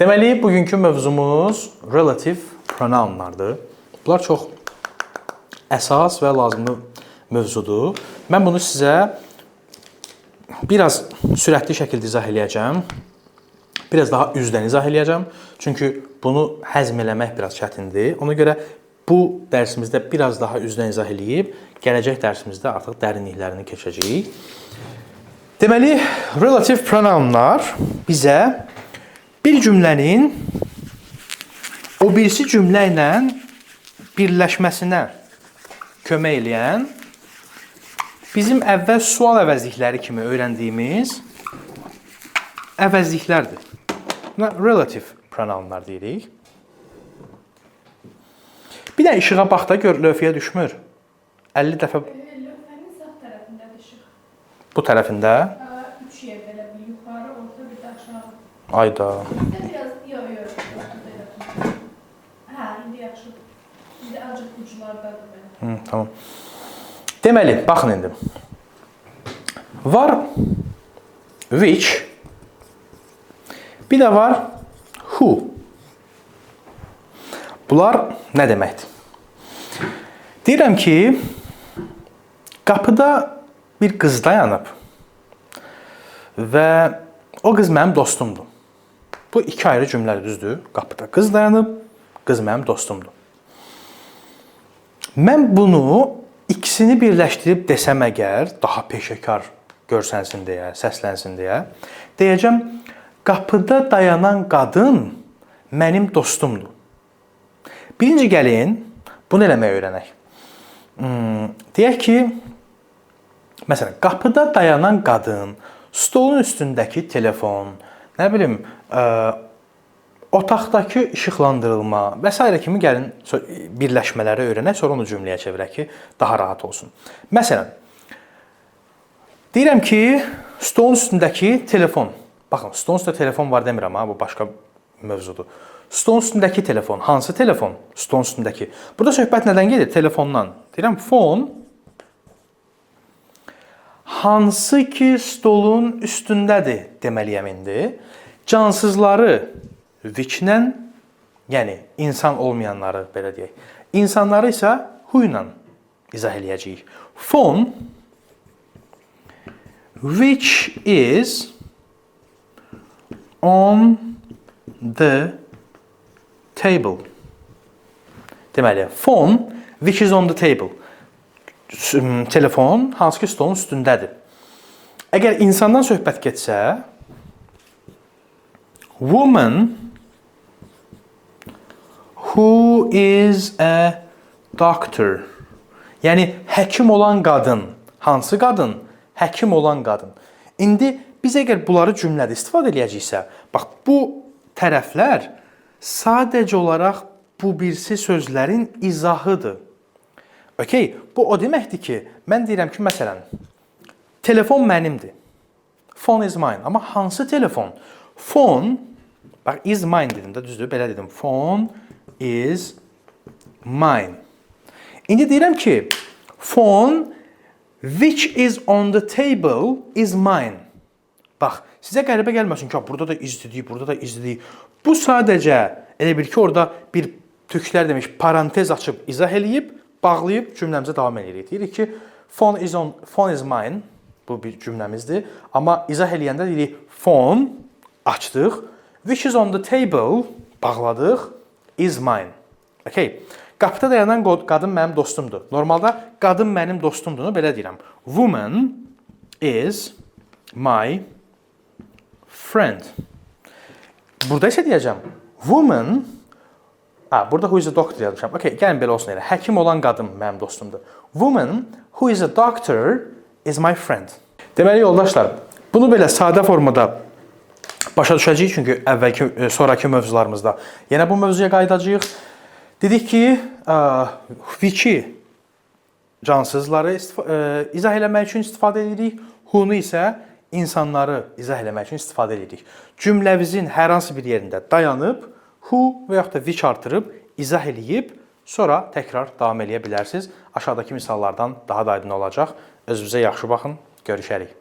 Deməli, bugünkü mövzumuz relative pronounlardır. Bunlar çox əsas və lazımlı mövzudur. Mən bunu sizə biraz sürətli şəkildə izah eləyəcəm. Biraz daha üzdən izah eləyəcəm. Çünki bunu həzm eləmək biraz çətindir. Ona görə bu dərsimizdə biraz daha üzdən izah eləyib, gələcək dərsimizdə artıq dərinliklərini keçəcəyik. Deməli, relative pronounlar bizə bir cümlənin o birisi cümlə ilə birləşməsinə kömək eləyən, bizim əvvəl sual əvəzlikləri kimi öyrəndiyimiz əvəzliklərdir. Buna relative pronounlar deyirik. Bir də işığa bax da gör, lövhəyə düşmür. 50 dəfə... Lövhənin sağ tərəfindədir işıq. Bu tərəfində? 3 yer belə bir yuxarı, orta, bir də aşağı. Ayda. Biraz yox. Hə, indi yaxşı. İndi acıq uclardadır mənim. Tamam. Deməli, baxın indi. Var which, bir də var who. Bunlar nə deməkdir? Deyirəm ki, qapıda bir qız dayanıb və o qız mənim dostumdur. Bu iki ayrı cümlədir, düzdür? Qapıda qız dayanıb, qız mənim dostumdur. Mən bunu ikisini birləşdirib desəm əgər, daha peşəkar görsənsin deyə, səslənsin deyə, deyəcəm, qapıda dayanan qadın mənim dostumdur. Birinci gəlin, bunu eləmək öyrənək. Deyək ki, məsələn, qapıda dayanan qadın, stolun üstündəki telefon, nə bilim, otaqdakı işıqlandırılma və s. kimi gəlin birləşmələri öyrənək, sonra onu cümləyə çevirək ki, daha rahat olsun. Məsələn, deyirəm ki, stolun üstündəki telefon, baxın, stolun üstündə telefon var demirəm, bu başqa mövzudur. Stolun üstündəki telefon, hansı telefon? Stolun üstündəki. Burada söhbət nədən gedir? Telefondan. Deyirəm, phone, hansı ki stolun üstündədir deməliyəm indi. Cansızları which-lə, yəni insan olmayanları belə deyək. İnsanları isə who ilə izah eləyəcəyik. Phone, which is on the table. Deməli, phone, which is on the table. Telefon, hansı ki stolun üstündədir. Əgər insandan söhbət getsə, woman who is a doctor. Yəni, həkim olan qadın. Hansı qadın? Həkim olan qadın. İndi biz əgər bunları cümlədə istifadə edəcəksə, bax, bu tərəflər sadəcə olaraq bu birisi sözlərin izahıdır. Okay? Bu o deməkdir ki, mən deyirəm ki, məsələn, telefon mənimdir. Phone is mine. Amma hansı telefon? Phone, bax, is mine dedim də, düzdür, belə dedim. Phone is mine. İndi deyirəm ki, phone which is on the table is mine. Bax, sizə qəribə gəlməsin ki, burada da izlədik, burada da izlədik. Bu sadəcə, elə bil ki, orada bir türklər demiş, parantez açıb, izah eləyib, bağlayıb cümləmizə davam edirik. Deyirik ki, phone is mine, bu bir cümləmizdir. Amma izah eləyəndə deyirik, phone, açdıq, which is on the table, bağladıq, is mine. Okay. Qapıda dayanan qadın mənim dostumdur. Normalda qadın mənim dostumdur, belə deyirəm. Woman is my friend. Burada isə deyəcəm, woman, burada who is a doctor yazmışam. Okay, gəlin belə olsun elə. Həkim olan qadın mənim dostumdur. Woman who is a doctor is my friend. Deməli, yoldaşlar, bunu belə sadə formada başa düşəcəyik, çünki sonraki mövzularımızda yenə bu mövzuya qayıdacağıq. Dedik ki, which-i cansızları izah eləmək üçün istifadə edirik, who-nu isə insanları izah eləmək üçün istifadə edirik. Cümləmizin hər hansı bir yerində dayanıb, who və yaxud da which artırıb, izah eləyib, sonra təkrar davam eləyə bilərsiniz. Aşağıdakı misallardan daha da aydın olacaq. Özünüzə yaxşı baxın, görüşərik.